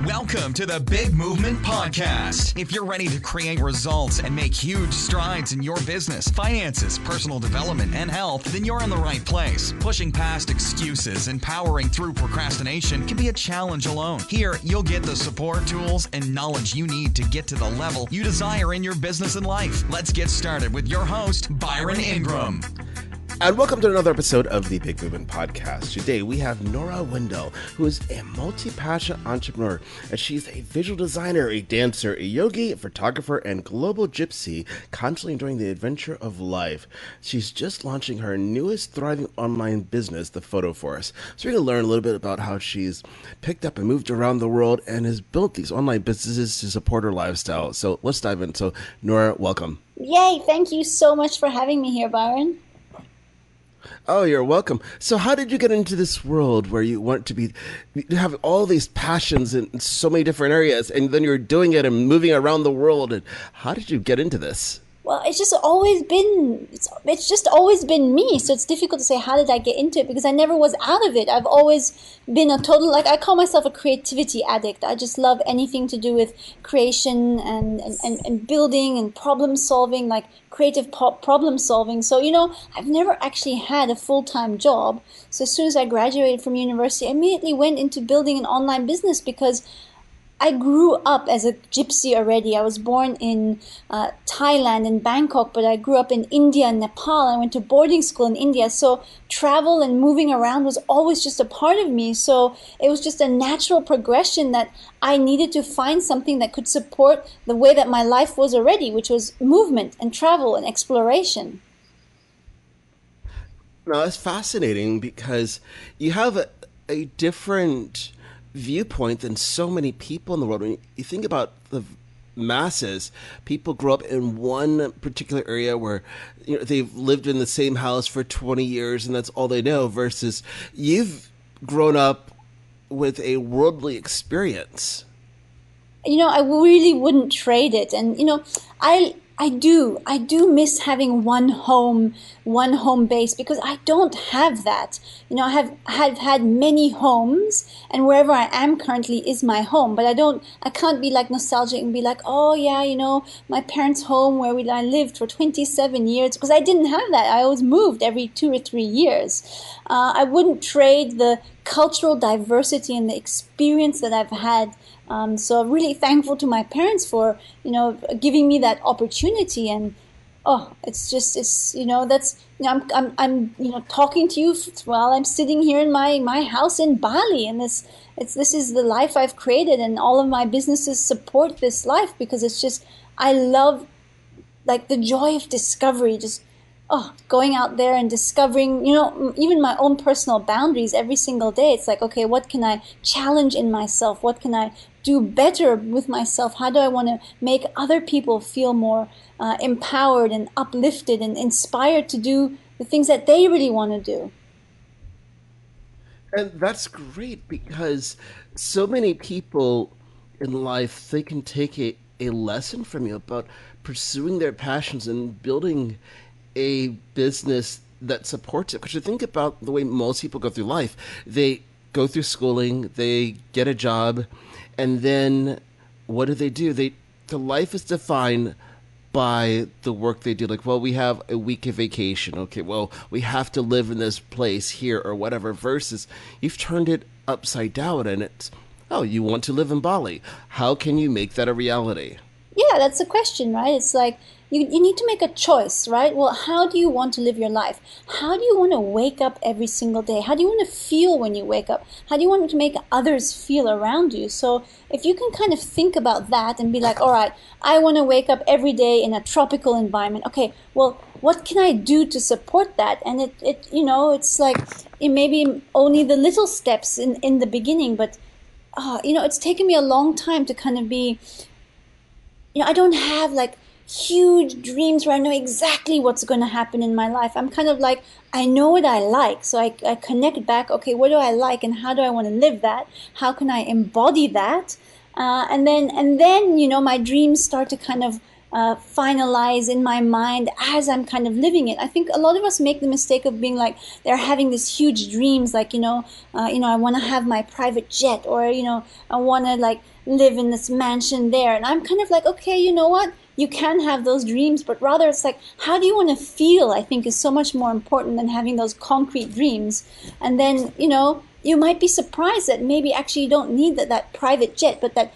Welcome to the Big Movement Podcast. If you're ready to create results and make huge strides in your business, finances, personal development, and health, then you're in the right place. Pushing past excuses and powering through procrastination can be a challenge alone. Here, you'll get the support, tools, and knowledge you need to get to the level you desire in your business and life. Let's get started with your host, Byron Ingram. And welcome to another episode of the Big Movement Podcast. Today we have Nora Wendel, who is a multi-passion entrepreneur, and she's a visual designer, a dancer, a yogi, a photographer, and global gypsy, constantly enjoying the adventure of life. She's just launching her newest thriving online business, the Photo Force. So we're going to learn a little bit about how she's picked up and moved around the world and has built these online businesses to support her lifestyle. So let's dive in. So Nora, welcome. Yay! Thank you so much for having me here, Byron. Oh, you're welcome. So how did you get into this world where you want to have all these passions in so many different areas, and then you're doing it and moving around the world? And how did you get into this? Well, it's just always been me. So it's difficult to say how did I get into it, because I never was out of it. I've always been a total, I call myself a creativity addict. I just love anything to do with creation and building and problem solving, like creative problem solving. So, I've never actually had a full-time job. So as soon as I graduated from university, I immediately went into building an online business because I grew up as a gypsy already. I was born in Thailand and Bangkok, but I grew up in India and Nepal. I went to boarding school in India. So travel and moving around was always just a part of me. So it was just a natural progression that I needed to find something that could support the way that my life was already, which was movement and travel and exploration. No, that's fascinating because you have a different viewpoint than so many people in the world. When you think about the masses, people grow up in one particular area where they've lived in the same house for 20 years and that's all they know, versus you've grown up with a worldly experience. I really wouldn't trade it. And I do miss having one home base, because I don't have that. I have had many homes, and wherever I am currently is my home. But I can't be like nostalgic and be like, oh yeah, my parents' home where I lived for 27 years, because I didn't have that. I always moved every 2 or 3 years. I wouldn't trade the cultural diversity and the experience that I've had. So I'm really thankful to my parents for, giving me that opportunity. And, I'm talking to you while I'm sitting here in my house in Bali. And this is the life I've created, and all of my businesses support this life, because I love like the joy of discovery, going out there and discovering, even my own personal boundaries every single day. It's like, okay, what can I challenge in myself? What can I do better with myself? How do I want to make other people feel more empowered and uplifted and inspired to do the things that they really want to do? And that's great, because so many people in life, they can take a lesson from you about pursuing their passions and building a business that supports it. Because you think about the way most people go through life. They go through schooling, they get a job, and then what do? The life is defined by the work they do. Like, well, we have a week of vacation. Okay, well, we have to live in this place here or whatever, versus you've turned it upside down and it's, oh, you want to live in Bali. How can you make that a reality? Yeah, that's the question, right? It's like, you need to make a choice, right? Well, how do you want to live your life? How do you want to wake up every single day? How do you want to feel when you wake up? How do you want to make others feel around you? So if you can kind of think about that and be like, all right, I want to wake up every day in a tropical environment. Okay, well, what can I do to support that? And it's like, it may be only the little steps in the beginning, but it's taken me a long time to kind of be, I don't have like huge dreams where I know exactly what's going to happen in my life. I'm kind of like, I know what I like. So I connect back, okay, what do I like and how do I want to live that? How can I embody that? And then my dreams start to kind of finalize in my mind as I'm kind of living it. I think a lot of us make the mistake of being like, they're having these huge dreams, like, I want to have my private jet, or, I want to like live in this mansion there. And I'm kind of like, okay, you know what? You can have those dreams, but rather it's like, how do you want to feel, I think, is so much more important than having those concrete dreams. And then, you might be surprised that maybe actually you don't need that private jet, but that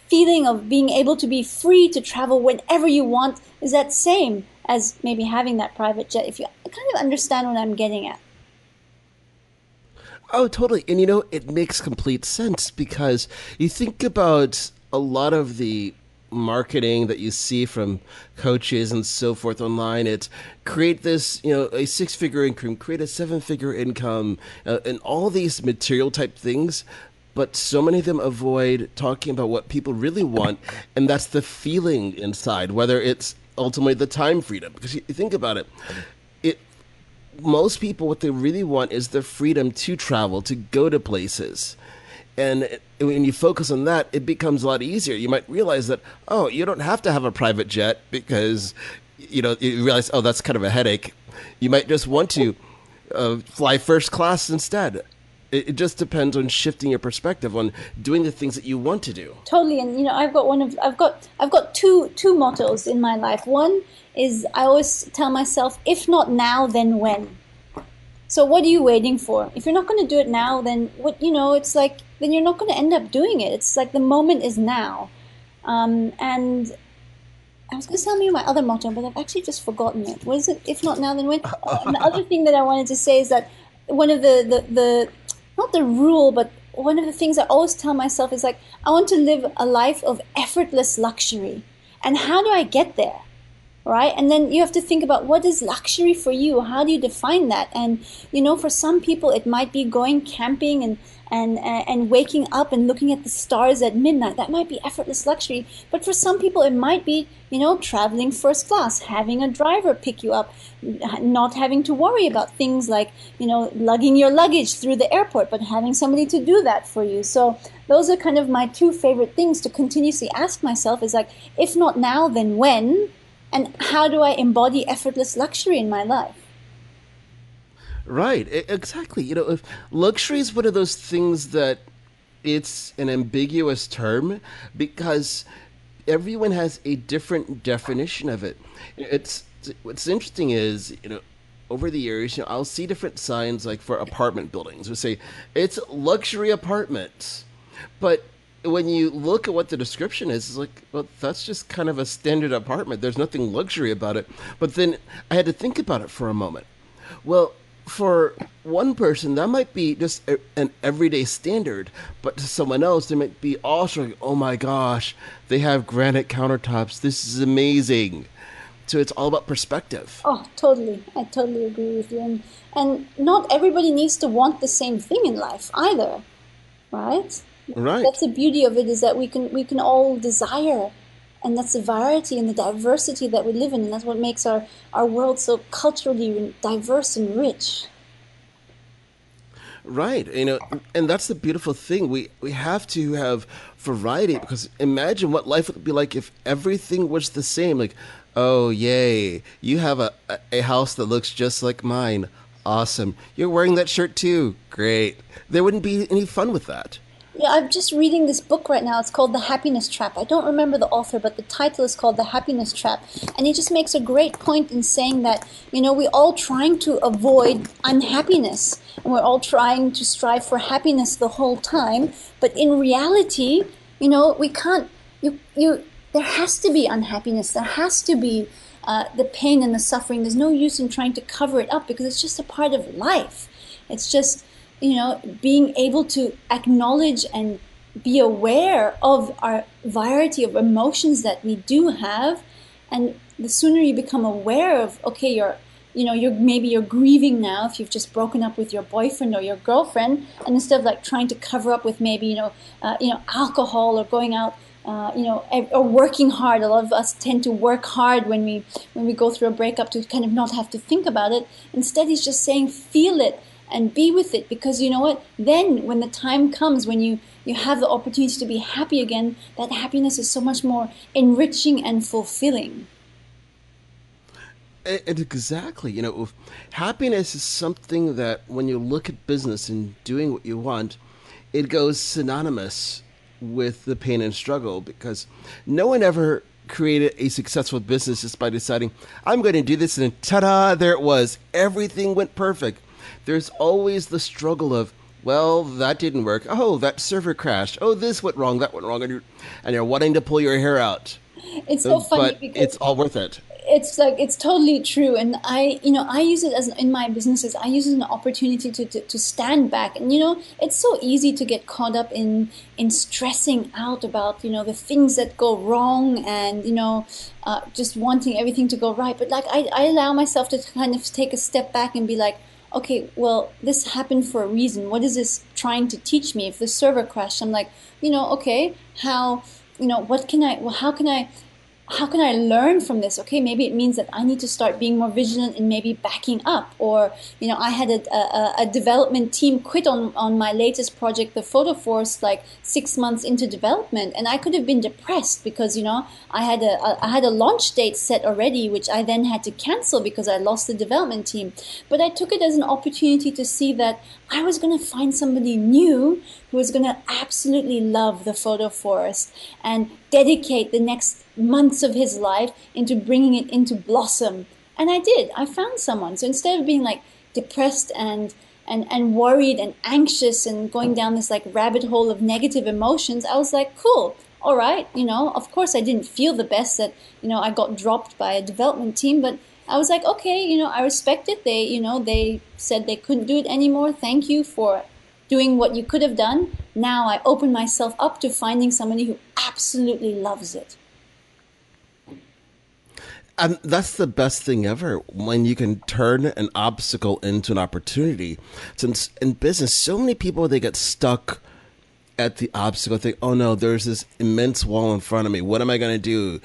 feeling of being able to be free to travel whenever you want is that same as maybe having that private jet, if you kind of understand what I'm getting at. Oh, totally. And it makes complete sense, because you think about a lot of the marketing that you see from coaches and so forth online. It's create this, a 6-figure income, create a 7-figure income, and all these material type things. But so many of them avoid talking about what people really want, and that's the feeling inside, whether it's ultimately the time freedom. Because you think about it, most people, what they really want is the freedom to travel, to go to places. And when you focus on that, it becomes a lot easier. You might realize that, you don't have to have a private jet, because, you realize, that's kind of a headache. You might just want to fly first class instead. It just depends on shifting your perspective on doing the things that you want to do. Totally. And I've got two mottos in my life. One is, I always tell myself, if not now, then when. So what are you waiting for? If you're not going to do it now, then it's like, then you're not going to end up doing it. It's like the moment is now. And I was going to tell you my other motto, but I've actually just forgotten it. What is it? If not now, then when? And the other thing that I wanted to say is that one of the not the rule, but one of the things I always tell myself is like, I want to live a life of effortless luxury. And how do I get there? Right? And then you have to think about, what is luxury for you? How do you define that? And, for some people, it might be going camping and waking up and looking at the stars at midnight. That might be effortless luxury. But for some people, it might be, traveling first class, having a driver pick you up, not having to worry about things like, lugging your luggage through the airport, but having somebody to do that for you. So those are kind of my two favorite things to continuously ask myself, is like, if not now, then when? And how do I embody effortless luxury in my life? Right, exactly. If luxury is one of those things that it's an ambiguous term, because everyone has a different definition of it. What's interesting is, over the years, I'll see different signs, like for apartment buildings, who say it's luxury apartments, but when you look at what the description is, it's like, well, that's just kind of a standard apartment. There's nothing luxury about it. But then I had to think about it for a moment. Well, for one person, that might be just an everyday standard, but to someone else, they might be also like, oh my gosh, they have granite countertops. This is amazing. So it's all about perspective. Oh, totally. I totally agree with you. And not everybody needs to want the same thing in life either, right? Right. That's the beauty of it, is that we can all desire, and that's the variety and the diversity that we live in, and that's what makes our world so culturally diverse and rich. Right. And that's the beautiful thing. We have to have variety, because imagine what life would be like if everything was the same. Like, oh, yay, you have a house that looks just like mine. Awesome. You're wearing that shirt too. Great. There wouldn't be any fun with that. Yeah, I'm just reading this book right now. It's called The Happiness Trap. I don't remember the author, but the title is called The Happiness Trap. And he just makes a great point in saying that, we're all trying to avoid unhappiness. And we're all trying to strive for happiness the whole time. But in reality, we can't, there has to be unhappiness. There has to be the pain and the suffering. There's no use in trying to cover it up, because it's just a part of life. It's just, being able to acknowledge and be aware of our variety of emotions that we do have. And the sooner you become aware of, okay, you're grieving now if you've just broken up with your boyfriend or your girlfriend, and instead of like trying to cover up with maybe, alcohol or going out, or working hard. A lot of us tend to work hard when we go through a breakup to kind of not have to think about it. Instead, he's just saying, feel it. and be with it, because you know what, then when the time comes when you have the opportunity to be happy again, that happiness is so much more enriching and fulfilling. And exactly, happiness is something that when you look at business and doing what you want, it goes synonymous with the pain and struggle, because no one ever created a successful business just by deciding, I'm going to do this, and ta-da, there it was. Everything went perfect. There's always the struggle of, well, that didn't work. Oh, that server crashed. Oh, this went wrong, that went wrong. And you're wanting to pull your hair out. It's so funny but because it's all worth it. It's totally true, and I use it as in my businesses. I use it as an opportunity to stand back, and it's so easy to get caught up in stressing out about the things that go wrong, and just wanting everything to go right. But like I allow myself to kind of take a step back and be like, okay, well, this happened for a reason. What is this trying to teach me? If the server crashed, I'm like, okay, how what can I? Well, how can I learn from this? Okay, maybe it means that I need to start being more vigilant and maybe backing up. Or, I had a development team quit on my latest project, the Photo Force, like 6 months into development. And I could have been depressed because, I had a launch date set already, which I then had to cancel because I lost the development team. But I took it as an opportunity to see that I was going to find somebody new who was going to absolutely love the Photo Forest and dedicate the next months of his life into bringing it into blossom. And I did. I found someone. So instead of being like depressed and worried and anxious and going down this like rabbit hole of negative emotions, I was like, cool. All right. Of course I didn't feel the best that, I got dropped by a development team, but I was like, okay, I respect it. They said they couldn't do it anymore. Thank you for doing what you could have done. Now I open myself up to finding somebody who absolutely loves it. And that's the best thing ever, when you can turn an obstacle into an opportunity. Since in business, so many people, they get stuck at the obstacle, think, oh no, there's this immense wall in front of me. What am I going to do?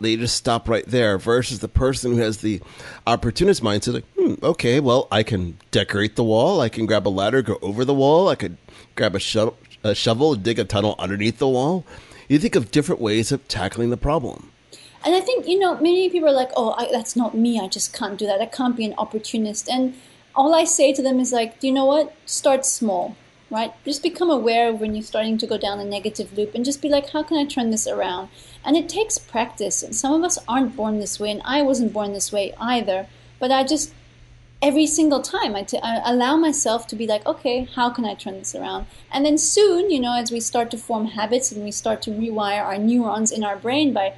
They just stop right there, versus the person who has the opportunist mindset, like, okay, well, I can decorate the wall. I can grab a ladder, go over the wall. I could grab a shovel, dig a tunnel underneath the wall. You think of different ways of tackling the problem. And I think, many people are like, oh, that's not me. I just can't do that. I can't be an opportunist. And all I say to them is like, do you know what? Start small, right? Just become aware of when you're starting to go down a negative loop and just be like, how can I turn this around? And it takes practice. And some of us aren't born this way, and I wasn't born this way either. But every single time I allow myself to be like, okay, how can I turn this around? And then soon, as we start to form habits and we start to rewire our neurons in our brain by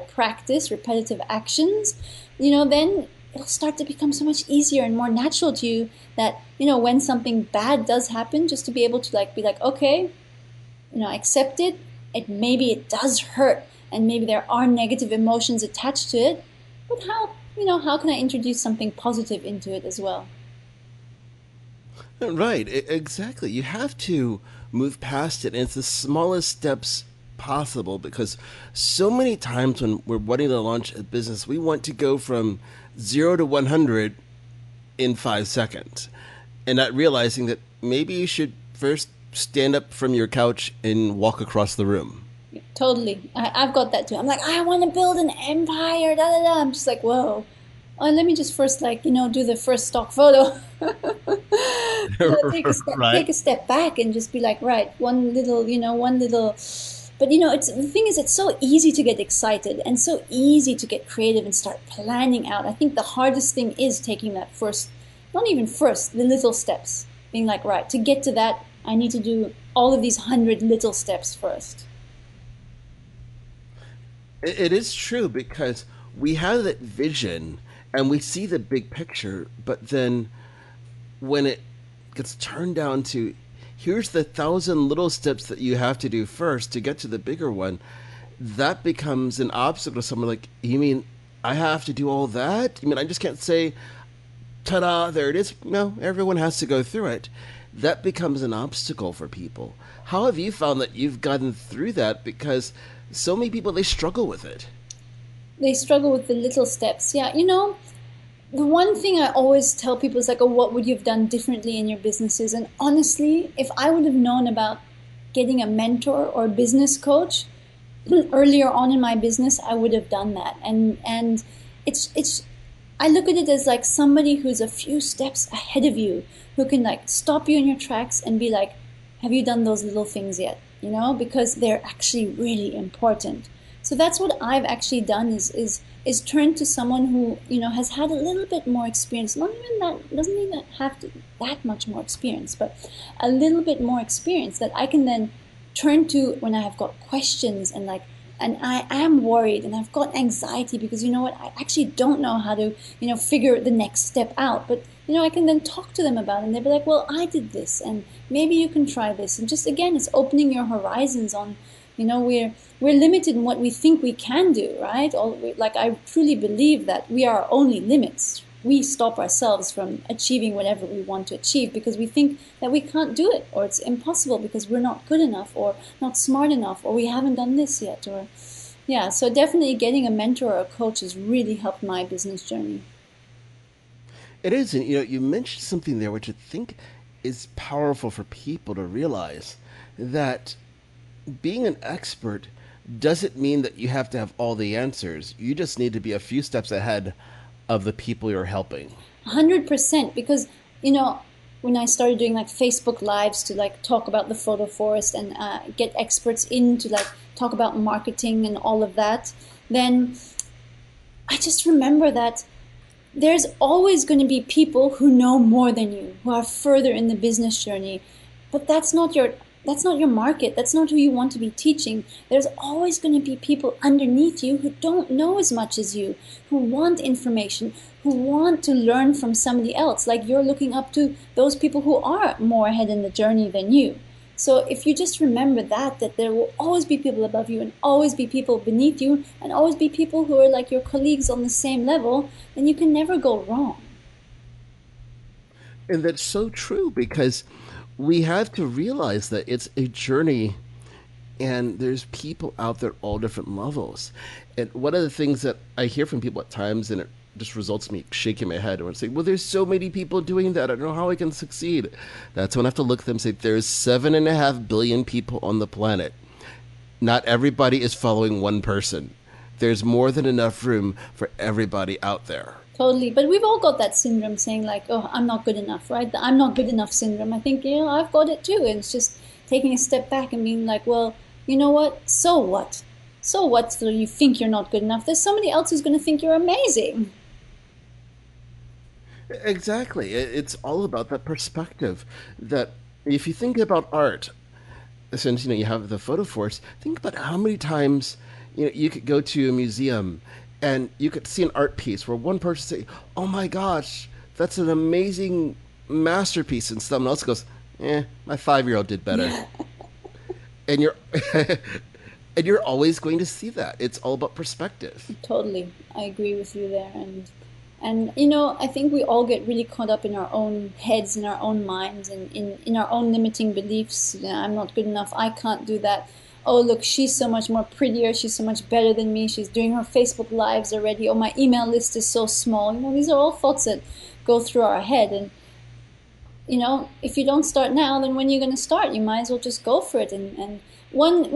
practice, repetitive actions, then it'll start to become so much easier and more natural to you that, when something bad does happen, just to be able to be like, okay, accept it. Maybe it does hurt, and maybe there are negative emotions attached to it, but how can I introduce something positive into it as well? Right, exactly. You have to move past it, and it's the smallest steps possible, because so many times when we're wanting to launch a business, we want to go from 0 to 100 in 5 seconds, and not realizing that maybe you should first stand up from your couch and walk across the room. Totally. I've got that too. I'm like, I want to build an empire, da da da. I'm just like, whoa. Let me just first do the first stock photo. Take a step back and just be like, right, one little. But the thing is, it's so easy to get excited and so easy to get creative and start planning out. I think the hardest thing is taking that first, not even first, the little steps. Being like, right, to get to that, I need to do all of these 100 little steps first. It is true, because we have that vision and we see the big picture, but then when it gets turned down to, here's the 1,000 little steps that you have to do first to get to the bigger one, that becomes an obstacle to someone. Like, you mean I have to do all that? You mean I just can't say, ta-da, there it is? No, everyone has to go through it. That becomes an obstacle for people. How have you found that you've gotten through that? Because so many people, they struggle with it. They struggle with the little steps. Yeah, the one thing I always tell people is like, oh, what would you have done differently in your businesses? And honestly, if I would have known about getting a mentor or a business coach earlier on in my business, I would have done that. And it's I look at it as like somebody who's a few steps ahead of you, who can like stop you in your tracks and be like, have you done those little things yet? You know, because they're actually really important. So that's what I've actually done is turn to someone who, you know, has had a little bit more experience. Not even that, doesn't even have to that much more experience, but a little bit more experience that I can then turn to when I have got questions and like, and I am worried and I've got anxiety because, you know what, I actually don't know how to, you know, figure the next step out. But, you know, I can then talk to them about it and they'll be like, well, I did this and maybe you can try this. And just, again, it's opening your horizons on, you know, we're limited in what we think we can do, right? Like, I truly believe that we are our only limits. We stop ourselves from achieving whatever we want to achieve because we think that we can't do it, or it's impossible because we're not good enough or not smart enough, or we haven't done this yet, or yeah. So definitely getting a mentor or a coach has really helped my business journey. It is, and you know, you mentioned something there which I think is powerful for people to realize, that being an expert doesn't mean that you have to have all the answers. You just need to be a few steps ahead of the people you're helping. 100%, because, you know, when I started doing like Facebook lives to like talk about the photo forest and get experts in to like talk about marketing and all of that, then I just remember that there's always going to be people who know more than you, who are further in the business journey, but that's not your market. That's not who you want to be teaching. There's always going to be people underneath you who don't know as much as you, who want information, who want to learn from somebody else, like you're looking up to those people who are more ahead in the journey than you. So if you just remember that there will always be people above you and always be people beneath you and always be people who are like your colleagues on the same level, then you can never go wrong. And that's so true, because we have to realize that it's a journey and there's people out there all different levels. And one of the things that I hear from people at times, and it just results in me shaking my head and saying, well, there's so many people doing that, I don't know how I can succeed. That's when I have to look at them and say, there's 7.5 billion people on the planet. Not everybody is following one person. There's more than enough room for everybody out there. Totally. But we've all got that syndrome saying like, oh, I'm not good enough, right? The I'm not good enough syndrome. I think, you know, I've got it too. And it's just taking a step back and being like, well, you know what? So what? So what? So you think you're not good enough? There's somebody else who's going to think you're amazing. Exactly. It's all about that perspective. That if you think about art, since you know you have the photo force, think about how many times you know you could go to a museum and you could see an art piece where one person say, "Oh my gosh, that's an amazing masterpiece," and someone else goes, my 5-year-old did better." And you're and you're always going to see that. It's all about perspective. Totally. I agree with you there. And you know, I think we all get really caught up in our own heads, in our own minds, and in our own limiting beliefs. You know, I'm not good enough. I can't do that. Oh, look, she's so much more prettier. She's so much better than me. She's doing her Facebook lives already. Oh, my email list is so small. You know, these are all thoughts that go through our head. And, you know, if you don't start now, then when are you going to start? You might as well just go for it. And one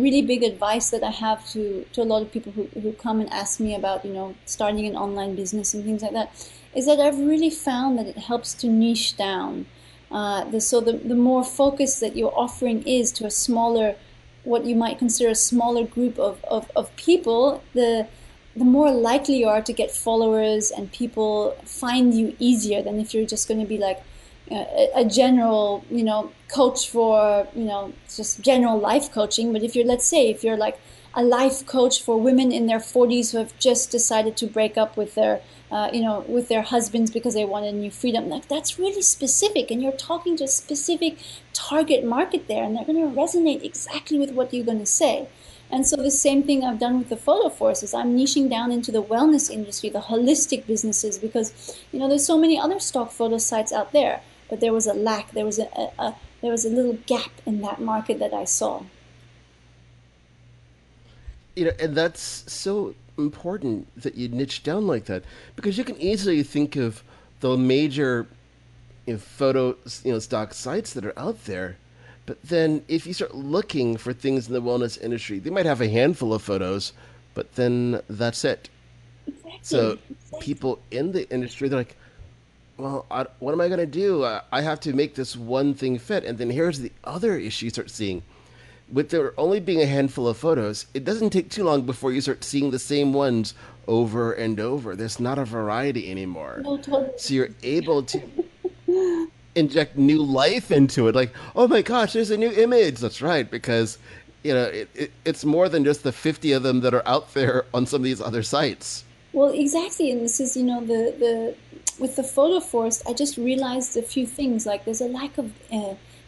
really big advice that I have to a lot of people who come and ask me about, you know, starting an online business and things like that, is that I've really found that it helps to niche down. The more focus that your offering is to a smaller, what you might consider a smaller group of people, the more likely you are to get followers and people find you easier than if you're just going to be like a general, you know, coach for, you know, just general life coaching. But if you're, let's say, if you're like a life coach for women in their 40s who have just decided to break up with their, with their husbands because they wanted new freedom, like that's really specific, and you're talking to a specific target market there, and they're going to resonate exactly with what you're going to say. And so the same thing I've done with the photo force is I'm niching down into the wellness industry, the holistic businesses, because, you know, there's so many other stock photo sites out there, but there was a lack, there was a little gap in that market that I saw. You know, and that's so important that you niche down like that, because you can easily think of the major photo stock sites that are out there. But then if you start looking for things in the wellness industry, they might have a handful of photos, but then that's it. So people in the industry, they're like, well, what am I going to do? I have to make this one thing fit. And then here's the other issue you start seeing. With there only being a handful of photos, it doesn't take too long before you start seeing the same ones over and over. There's not a variety anymore. No, totally. So you're able to inject new life into it. Like, oh my gosh, there's a new image. That's right, because it's more than just the 50 of them that are out there on some of these other sites. Well, exactly, and this is the with the photo forest, I just realized a few things. Like there's a lack of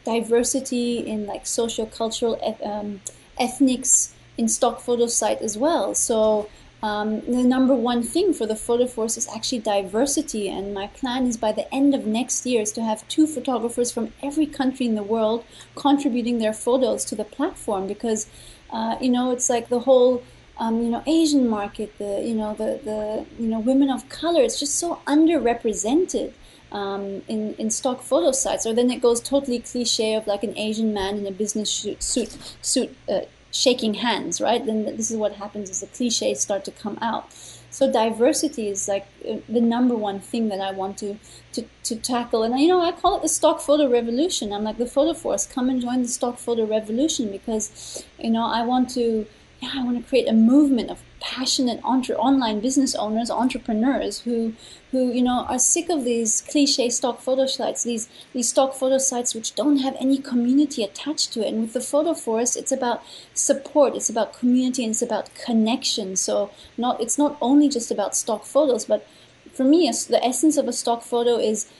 diversity in like socio-cultural ethnics in stock photo site as well. So the number one thing for the photo forest is actually diversity, and my plan is by the end of next year is to have 2 photographers from every country in the world contributing their photos to the platform, because it's like the whole Asian market, the women of color, it's just so underrepresented in stock photo sites. Or then it goes totally cliche of like an Asian man in a business suit shaking hands, right? Then this is what happens as the cliches start to come out. So diversity is like the number one thing that I want to tackle. And I call it the stock photo revolution. I'm like, the photo force, come and join the stock photo revolution, because I want to create a movement of passionate online business owners, entrepreneurs who are sick of these cliche stock photo sites, these stock photo sites which don't have any community attached to it. And with the photo forest, it's about support, it's about community, and it's about connection. So it's not only just about stock photos, but for me, the essence of a stock photo is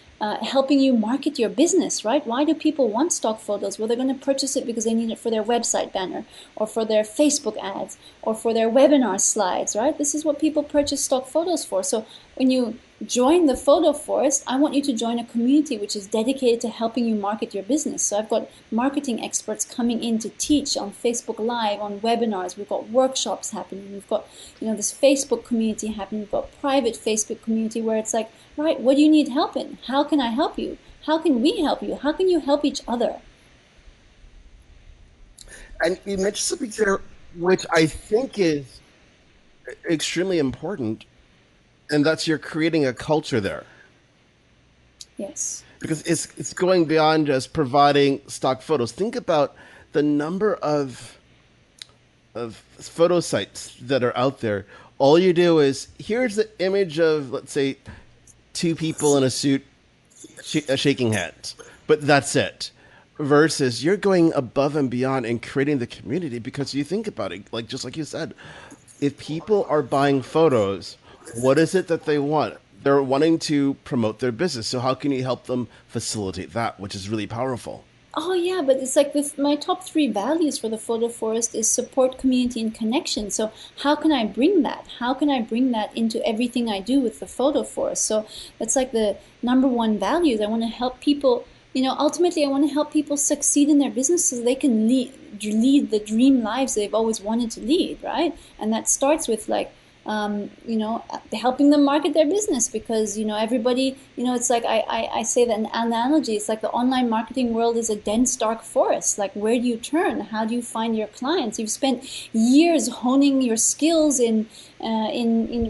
helping you market your business, right? Why do people want stock photos? Well, they're going to purchase it because they need it for their website banner, or for their Facebook ads, or for their webinar slides, right? This is what people purchase stock photos for. So when you join the photo forest, I want you to join a community which is dedicated to helping you market your business. So I've got marketing experts coming in to teach on Facebook Live, on webinars. We've got workshops happening. We've got this Facebook community happening. We've got private Facebook community where it's like, right, what do you need help in? How can I help you? How can we help you? How can you help each other? And you mentioned something there which I think is extremely important, and that's you're creating a culture there. Yes. Because it's going beyond just providing stock photos. Think about the number of photo sites that are out there. All you do is, here's the image of, let's say, 2 people in a suit shaking hands, but that's it. Versus you're going above and beyond and creating the community, because you think about it, like just like you said, if people are buying photos, what is it that they want? They're wanting to promote their business. So how can you help them facilitate that, which is really powerful? Oh yeah, but it's like my top 3 values for the photo forest is support, community, and connection. So how can I bring that? How can I bring that into everything I do with the photo forest? So that's like the number 1 values. I want to help people. Ultimately, I want to help people succeed in their businesses so they can lead the dream lives they've always wanted to lead, right? And that starts with like, helping them market their business, because, everybody, it's like I say that an analogy, it's like the online marketing world is a dense, dark forest. Like, where do you turn? How do you find your clients? You've spent years honing your skills in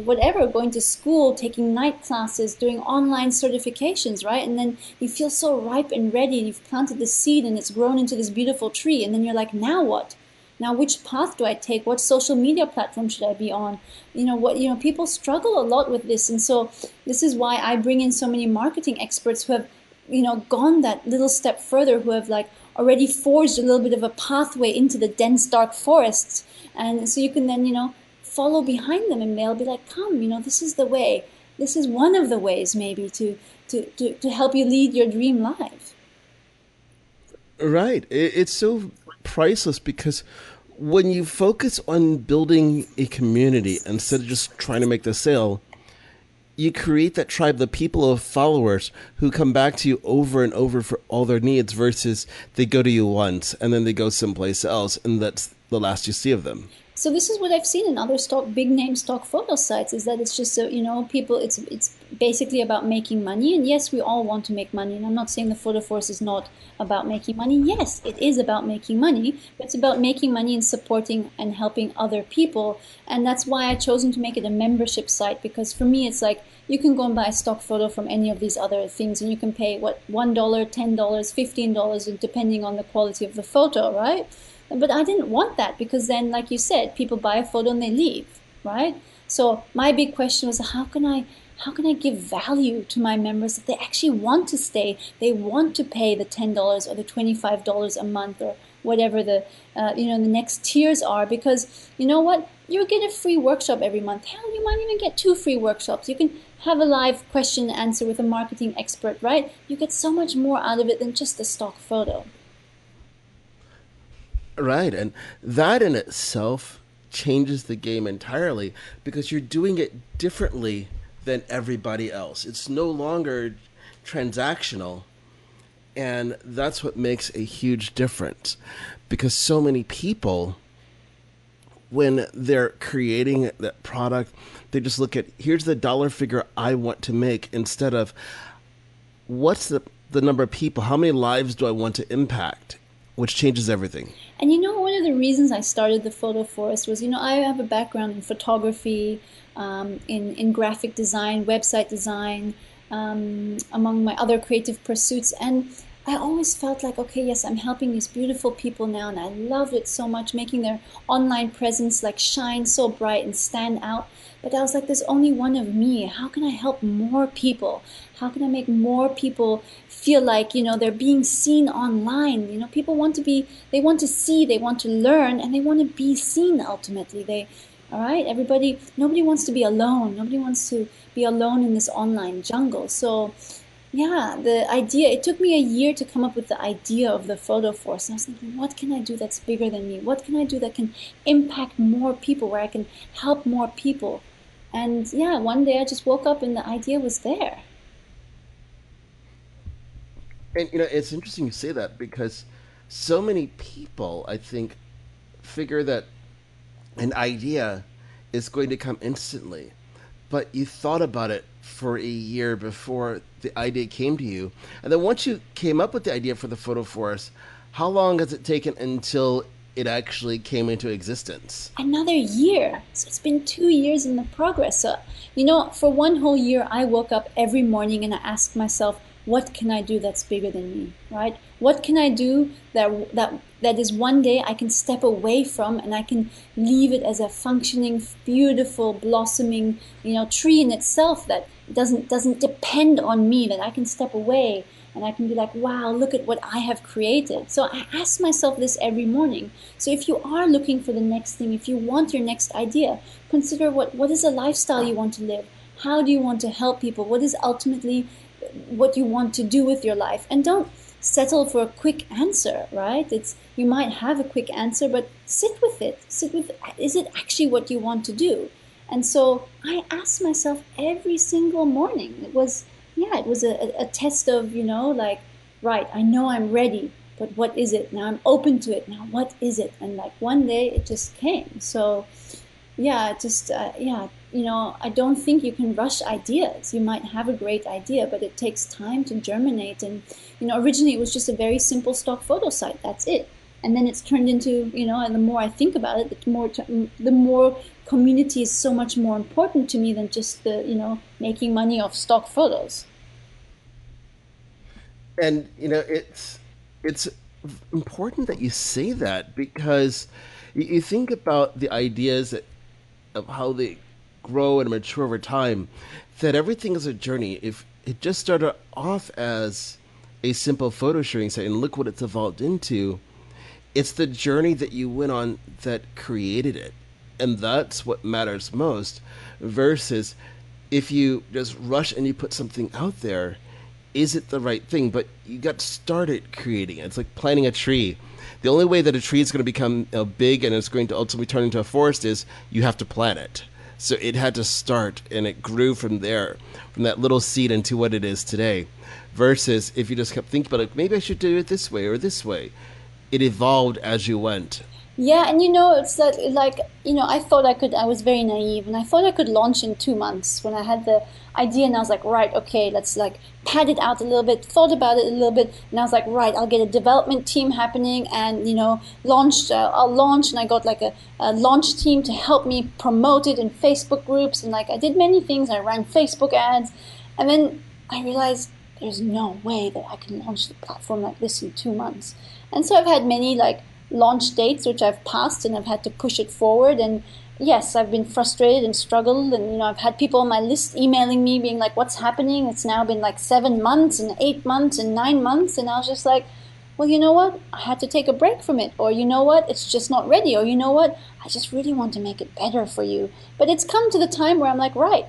whatever, going to school, taking night classes, doing online certifications, right? And then you feel so ripe and ready. You've planted the seed and it's grown into this beautiful tree. And then you're like, now what? Now, which path do I take? What social media platform should I be on? People struggle a lot with this. And so this is why I bring in so many marketing experts who have, gone that little step further, who have like already forged a little bit of a pathway into the dense, dark forests. And so you can then, follow behind them, and they'll be like, come, this is the way. This is one of the ways maybe to help you lead your dream life. Right. It's so priceless, because when you focus on building a community instead of just trying to make the sale, you create that tribe, the people of followers who come back to you over and over for all their needs, versus they go to you once and then they go someplace else, and that's the last you see of them. So this is what I've seen in other big name stock photo sites, is that it's just people, it's basically about making money. And yes, we all want to make money. And I'm not saying the photo force is not about making money. Yes, it is about making money, but it's about making money and supporting and helping other people. And that's why I chosen to make it a membership site, because for me, it's like, you can go and buy a stock photo from any of these other things, and you can pay $1, $10, $15, and depending on the quality of the photo, right? But I didn't want that, because then, like you said, people buy a photo and they leave, right? So my big question was, how can I give value to my members that they actually want to stay, they want to pay the $10 or the $25 a month, or whatever the the next tiers are? Because you know what, you get a free workshop every month. Hell, you might even get 2 free workshops. You can have a live question and answer with a marketing expert, right? You get so much more out of it than just a stock photo. Right, and that in itself changes the game entirely, because you're doing it differently than everybody else. It's no longer transactional, and that's what makes a huge difference, because so many people, when they're creating that product, they just look at, here's the dollar figure I want to make, instead of what's the number of people, how many lives do I want to impact, which changes everything. And one of the reasons I started the Photo Forest was, I have a background in photography, in graphic design, website design, among my other creative pursuits. And I always felt like, okay, yes, I'm helping these beautiful people now, and I love it so much, making their online presence like shine so bright and stand out. But I was like, there's only one of me. How can I help more people? How can I make more people feel like, they're being seen online? People want to be, they want to see, they want to learn, and they want to be seen ultimately. All right, nobody wants to be alone. Nobody wants to be alone in this online jungle. So yeah, the idea, it took me a year to come up with the idea of the Photo Force. And I was thinking, what can I do that's bigger than me? What can I do that can impact more people, where I can help more people? And yeah, one day I just woke up and the idea was there. And it's interesting you say that, because so many people, I think, figure that an idea is going to come instantly, but you thought about it for a year before the idea came to you. And then once you came up with the idea for the Photo Forest, how long has it taken until it actually came into existence? Another year. So it's been 2 years in the progress. So, for one whole year, I woke up every morning and I asked myself, what can I do that's bigger than me, right? What can I do that is one day I can step away from, and I can leave it as a functioning, beautiful, blossoming, tree in itself that doesn't depend on me, that I can step away and I can be like, wow, look at what I have created. So I ask myself this every morning. So if you are looking for the next thing, if you want your next idea, consider what is the lifestyle you want to live? How do you want to help people? What is ultimately what you want to do with your life? And don't settle for a quick answer, right? You might have a quick answer, but sit with it. Is it actually what you want to do? And so I asked myself every single morning. It was a test of, right, I know I'm ready, but what is it? Now I'm open to it. Now what is it? And one day it just came. So yeah, I don't think you can rush ideas. You might have a great idea, but it takes time to germinate. And, originally it was just a very simple stock photo site. That's it. And then it's turned into, and the more I think about it, the more community is so much more important to me than just the, making money off stock photos. And, it's important that you say that, because you think about the ideas of how they grow and mature over time, that everything is a journey. If it just started off as a simple photo sharing site, and look what it's evolved into, it's the journey that you went on that created it. And that's what matters most, versus if you just rush and you put something out there, is it the right thing? But you got started creating it. It's like planting a tree. The only way that a tree is going to become big and it's going to ultimately turn into a forest is you have to plant it. So it had to start, and it grew from there, from that little seed into what it is today. Versus if you just kept thinking about it, maybe I should do it this way or this way. It evolved as you went. Yeah, and it's like I thought I was very naive, and I thought I could launch in 2 months when I had the idea, and I was like, right, okay, let's like pad it out a little bit, thought about it a little bit, and I was like, right, I'll get a development team happening, and I'll launch, and I got like a launch team to help me promote it in Facebook groups, and like I did many things, I ran Facebook ads, and then I realized there's no way that I can launch the platform like this in 2 months. And so I've had many like launch dates which I've passed, and I've had to push it forward. And yes, I've been frustrated and struggled, and I've had people on my list emailing me being like, what's happening? It's now been like 7 months and 8 months and 9 months, and I was just like, well, you know what? I had to take a break from it, or you know what? It's just not ready, or you know what? I just really want to make it better for you. But it's come to the time where I'm like, right,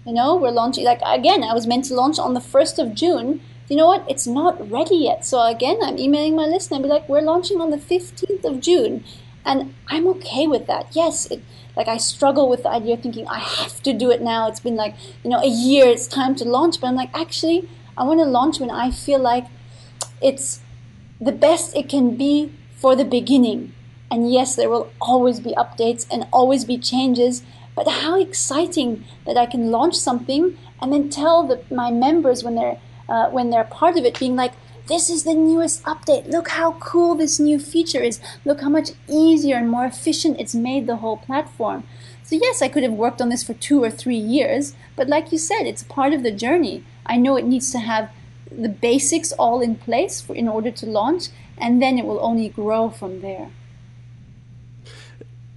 we're launching, like, again, I was meant to launch on the 1st of June. You know what? It's not ready yet. So again, I'm emailing my list and I'll be like, we're launching on the 15th of June. And I'm okay with that. Yes, like I struggle with the idea of thinking I have to do it now. It's been like, a year, it's time to launch. But I'm like, actually, I want to launch when I feel like it's the best it can be for the beginning. And yes, there will always be updates and always be changes. But how exciting that I can launch something and then tell my members when they're part of it, being like, this is the newest update. Look how cool this new feature is. Look how much easier and more efficient it's made the whole platform. So yes, I could have worked on this for 2 or 3 years, but like you said, it's part of the journey. I know it needs to have the basics all in place in order to launch, and then it will only grow from there.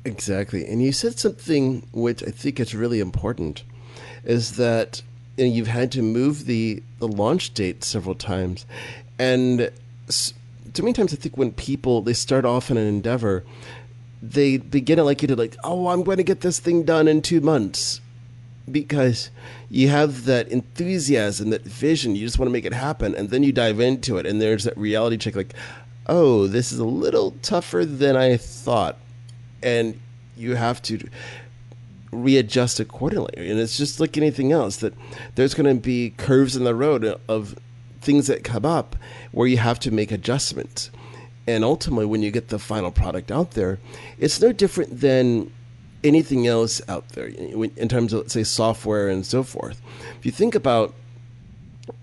Exactly. And you said something which I think is really important, is that you've had to move the launch date several times. And too many times I think when they start off in an endeavor, they begin it like you did, like, oh, I'm going to get this thing done in 2 months. Because you have that enthusiasm, that vision, you just want to make it happen. And then you dive into it and there's that reality check, like, oh, this is a little tougher than I thought. And you have to readjust accordingly. And it's just like anything else, that there's going to be curves in the road of things that come up where you have to make adjustments. And ultimately, when you get the final product out there, it's no different than anything else out there in terms of, let's say, software and so forth. If you think about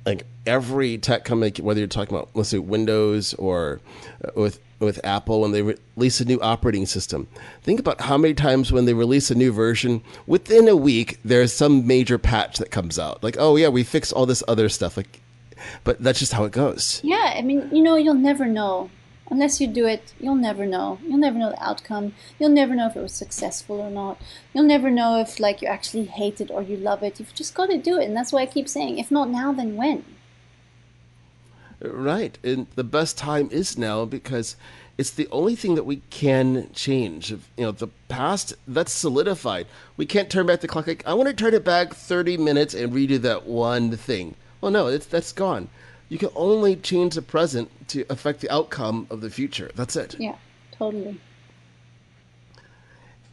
like every tech company, whether you're talking about, let's say, Windows or with Apple, when they release a new operating system, think about how many times when they release a new version, within a week, there's some major patch that comes out. Like, oh yeah, we fixed all this other stuff. Like, but that's just how it goes. Yeah, I mean, you'll never know. Unless you do it, you'll never know. You'll never know the outcome. You'll never know if it was successful or not. You'll never know if like you actually hate it or you love it. You've just got to do it. And that's why I keep saying, if not now, then when? Right. And the best time is now, because it's the only thing that we can change. The past, that's solidified. We can't turn back the clock. Like, I want to turn it back 30 minutes and redo that one thing. Well, no, that's gone. You can only change the present to affect the outcome of the future. That's it. Yeah, totally.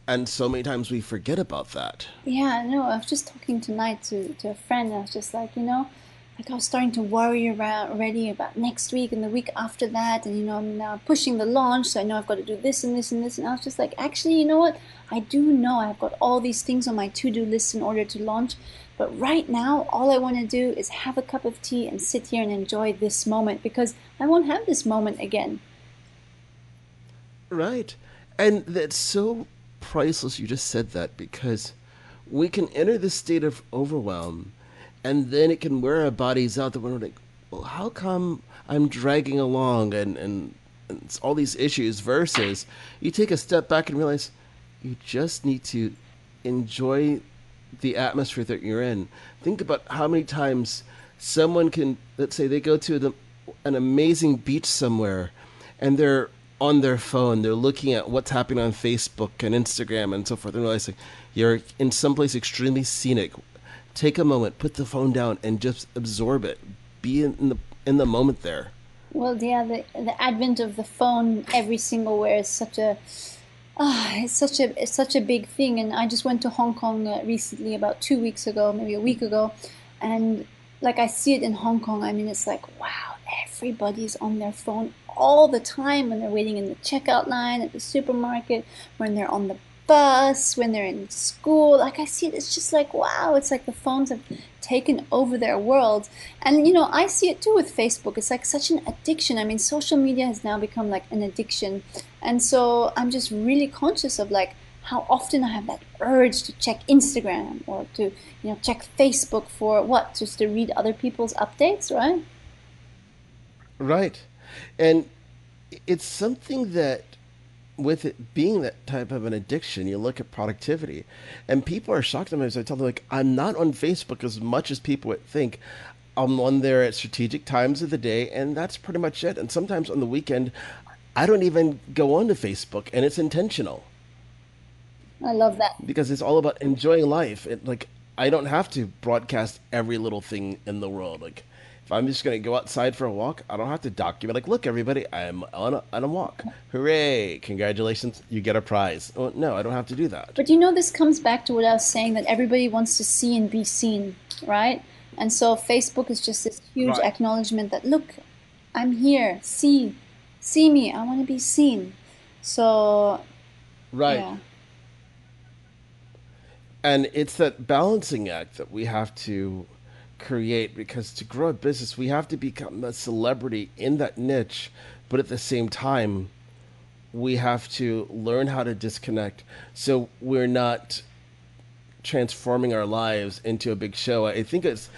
And so many times we forget about that. Yeah, I know. I was just talking tonight to a friend. I was just like, like I was starting to worry already about next week and the week after that. And, I'm now pushing the launch. So I know I've got to do this and this and this. And I was just like, actually, you know what? I do know I've got all these things on my to-do list in order to launch. But right now, all I want to do is have a cup of tea and sit here and enjoy this moment, because I won't have this moment again. Right. And that's so priceless you just said that, because we can enter this state of overwhelm and then it can wear our bodies out, that we're like, well, how come I'm dragging along and it's all these issues, versus you take a step back and realize you just need to enjoy the atmosphere that you're in. Think about how many times someone can, let's say they go to an amazing beach somewhere and they're on their phone, they're looking at what's happening on Facebook and Instagram and so forth, and realizing you're in someplace extremely scenic. Take a moment, put the phone down and just absorb it. Be in the moment there. Well, yeah, the advent of the phone every single where is such a it's such a big thing. And I just went to Hong Kong recently, about 2 weeks ago, maybe a week ago, and like I see it in Hong Kong. I mean, it's like, wow, everybody's on their phone all the time when they're waiting in the checkout line at the supermarket, when they're on the bus, when they're in school. Like I see it, it's just like, wow, it's like the phones have taken over their world. And I see it too with Facebook. It's like such an addiction. I mean, social media has now become like an addiction. And so I'm just really conscious of like how often I have that urge to check Instagram or to, check Facebook for what? Just to read other people's updates, right? Right. And it's something that, with it being that type of an addiction, you look at productivity, and people are shocked sometimes. I tell them, like, I'm not on Facebook as much as people would think. I'm on there at strategic times of the day, and that's pretty much it. And sometimes on the weekend, I don't even go onto Facebook, and it's intentional I love that. because it's all about enjoying life. Like, I don't have to broadcast every little thing in the world. Like, if I'm just going to go outside for a walk, I don't have to document. Like, look, everybody, I'm on a walk. Hooray! Congratulations, you get a prize. Oh, no, I don't have to do that. But this comes back to what I was saying, that everybody wants to see and be seen, right? And so Facebook is just this huge Right. acknowledgement that, look, I'm here, see me, I want to be seen. So, Right. yeah. And it's that balancing act that we have to create, because to grow a business, we have to become a celebrity in that niche, but at the same time, we have to learn how to disconnect so we're not transforming our lives into a big show. I think it's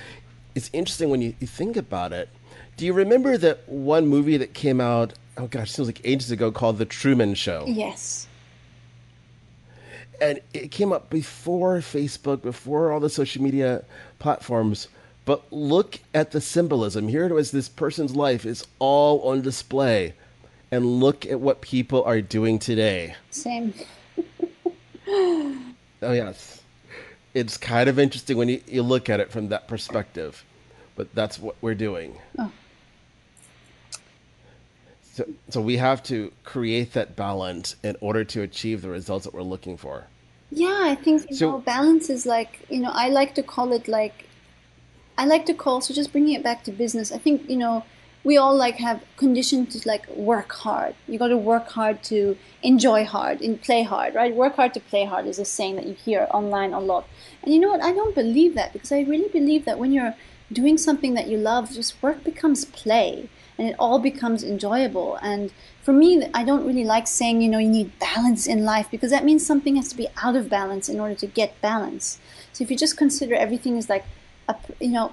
interesting when you think about it. Do you remember that one movie that came out, oh gosh, it seems like ages ago, called The Truman Show? Yes. And it came up before Facebook, before all the social media platforms. But look at the symbolism. Here it was, this person's life is all on display. And look at what people are doing today. Same. Oh, yes. It's kind of interesting when you look at it from that perspective. But that's what we're doing. Oh. So we have to create that balance in order to achieve the results that we're looking for. Yeah, I think, So, balance is like, I like to call it like, so just bringing it back to business, I think, we all like have conditioned to like work hard. You got to work hard to enjoy hard and play hard, right? Work hard to play hard is a saying that you hear online a lot. And you know what? I don't believe that, because I really believe that when you're doing something that you love, just work becomes play and it all becomes enjoyable. And for me, I don't really like saying, you need balance in life, because that means something has to be out of balance in order to get balance. So if you just consider everything as like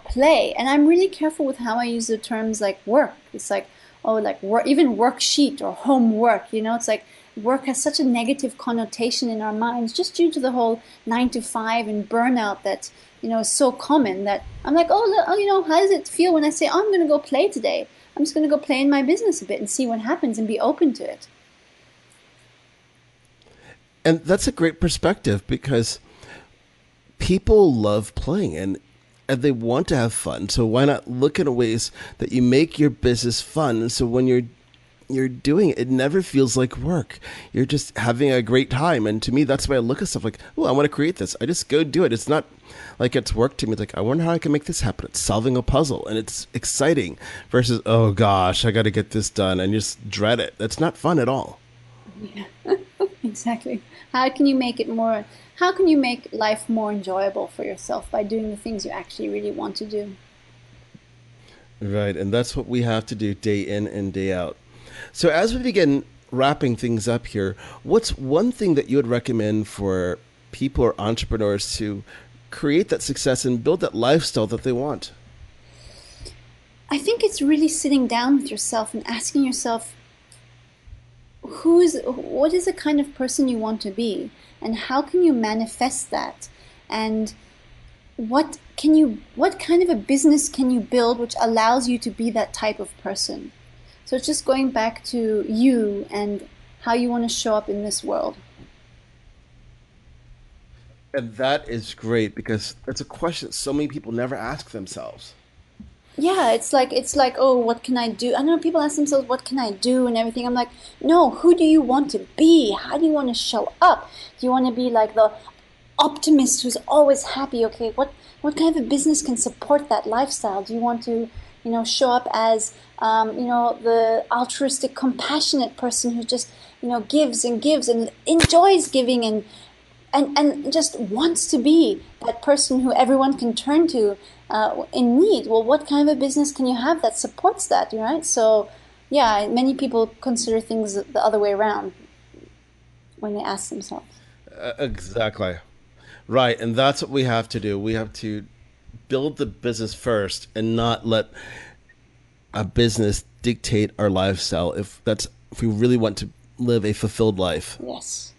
play. And I'm really careful with how I use the terms like work. It's like, oh, like work, even worksheet or homework, it's like work has such a negative connotation in our minds just due to the whole 9 to 5 and burnout that, is so common, that I'm like, how does it feel when I say, oh, I'm going to go play today? I'm just going to go play in my business a bit and see what happens and be open to it. and that's a great perspective, because people love playing, and they want to have fun. So why not look at ways that you make your business fun? So when you're doing it, it never feels like work. You're just having a great time. And to me, that's why I look at stuff like, oh, I want to create this. I just go do it. It's not like it's work to me. It's like, I wonder how I can make this happen. It's solving a puzzle, and it's exciting, versus, oh gosh, I got to get this done, and you just dread it. That's not fun at all. Yeah, exactly. How can you make life more enjoyable for yourself by doing the things you actually really want to do? Right. And that's what we have to do day in and day out. So as we begin wrapping things up here, what's one thing that you would recommend for people or entrepreneurs to create that success and build that lifestyle that they want? I think it's really sitting down with yourself and asking yourself, what is the kind of person you want to be, and how can you manifest that, and what kind of a business can you build which allows you to be that type of person. So it's just going back to you and how you want to show up in this world. And that is great, because that's a question that so many people never ask themselves. Yeah, it's like, oh, what can I do? I know people ask themselves, what can I do and everything. I'm like, no, who do you want to be? How do you want to show up? Do you want to be like the optimist who's always happy? Okay, what kind of a business can support that lifestyle? Do you want to, show up as, the altruistic, compassionate person who just, gives and gives and enjoys giving and just wants to be that person who everyone can turn to in need. Well, what kind of a business can you have that supports that, right? So, yeah, many people consider things the other way around when they ask themselves. Exactly. Right. And that's what we have to do. We have to build the business first and not let a business dictate our lifestyle if we really want to live a fulfilled life. Yes.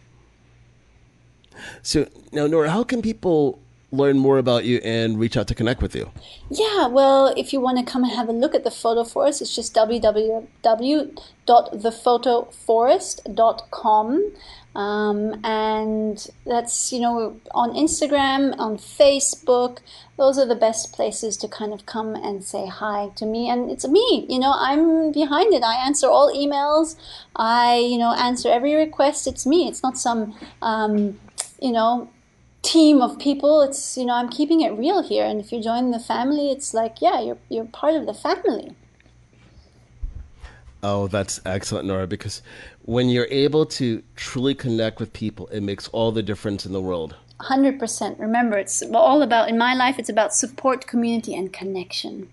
So now, Nora, how can people learn more about you and reach out to connect with you? Yeah, well, if you want to come and have a look at the photo forest, it's just www.thephotoforest.com. And that's, on Instagram, on Facebook. Those are the best places to kind of come and say hi to me. And it's me, I'm behind it. I answer all emails. I, answer every request. It's me. It's not some, team of people. It's, I'm keeping it real here. And if you join the family, it's like, yeah, you're part of the family. Oh, that's excellent, Nora, because when you're able to truly connect with people, it makes all the difference in the world. 100%. Remember, it's all about, in my life, it's about support, community, and connection.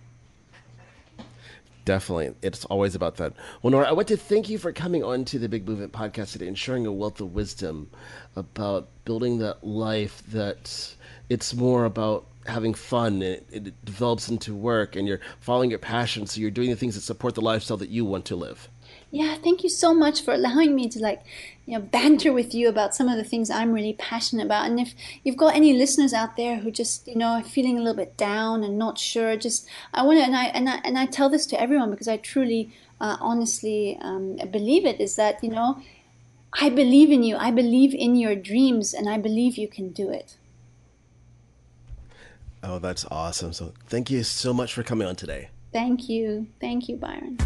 Definitely. It's always about that. Well, Nora, I want to thank you for coming on to the Big Movement podcast today and sharing a wealth of wisdom about building that life that it's more about having fun. It develops into work and you're following your passion. So you're doing the things that support the lifestyle that you want to live. Yeah, thank you so much for allowing me to banter with you about some of the things I'm really passionate about. And if you've got any listeners out there who just, are feeling a little bit down and not sure, I want to, and I tell this to everyone because I truly, honestly believe it, is that, I believe in you. I believe in your dreams and I believe you can do it. Oh, that's awesome. So thank you so much for coming on today. Thank you. Thank you, Byron.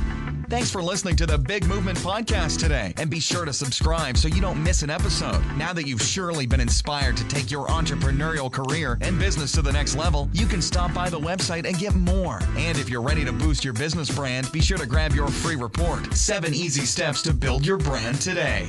Thanks for listening to the Big Movement Podcast today. And be sure to subscribe so you don't miss an episode. Now that you've surely been inspired to take your entrepreneurial career and business to the next level, you can stop by the website and get more. And if you're ready to boost your business brand, be sure to grab your free report, 7 Easy Steps to Build Your Brand Today.